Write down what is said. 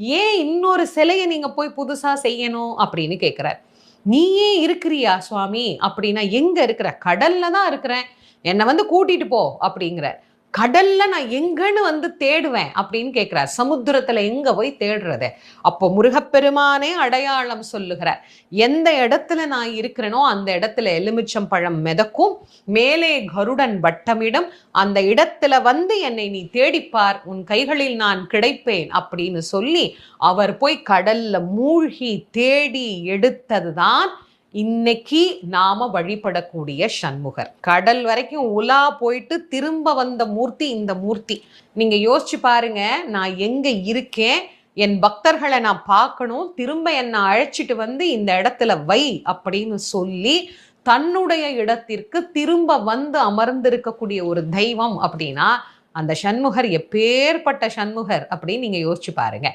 ஏன் இன்னொரு சிலைய நீங்க போய் புதுசா செய்யணும் அப்படின்னு கேட்கிறார். நீயே இருக்கிறியா சுவாமி அப்படின்னா, எங்க இருக்கிற? கடல்ல தான் இருக்கிறேன். என்ன வந்து கூட்டிட்டு போ அப்படிங்கிறார். கடல்ல நான் எங்கன்னு வந்து தேடுவேன் அப்படின்னு கேட்கிறார். சமுத்திரத்துல எங்க போய் தேடுறது? அப்போ முருகப்பெருமானே அடையாளம் சொல்லுகிறார். எந்த இடத்துல நான் இருக்கிறேனோ அந்த இடத்துல எலுமிச்சம் பழம் மிதக்கும், மேலே கருடன் வட்டமிடும், அந்த இடத்துல வந்து என்னை நீ தேடிப்பார், உன் கைகளில் நான் கிடைப்பேன் அப்படின்னு சொல்லி அவர் போய் கடல்ல மூழ்கி தேடி எடுத்ததுதான் இன்னைக்கு நாம வழிபடக்கூடிய சண்முகர். கடல் வரைக்கும் உலா போயிட்டு திரும்ப வந்த மூர்த்தி இந்த மூர்த்தி. நீங்க யோசிச்சு பாருங்க, நான் எங்க இருக்கேன், என் பக்தர்களை நான் பார்க்கணும், திரும்ப என்னை அழைச்சிட்டு வந்து இந்த இடத்துல வை அப்படின்னு சொல்லி தன்னுடைய இடத்திற்கு திரும்ப வந்து அமர்ந்திருக்கக்கூடிய ஒரு தெய்வம் அப்படின்னா அந்த சண்முகர் எப்பேற்பட்ட சண்முகர் அப்படின்னு நீங்க யோசிச்சு பாருங்க.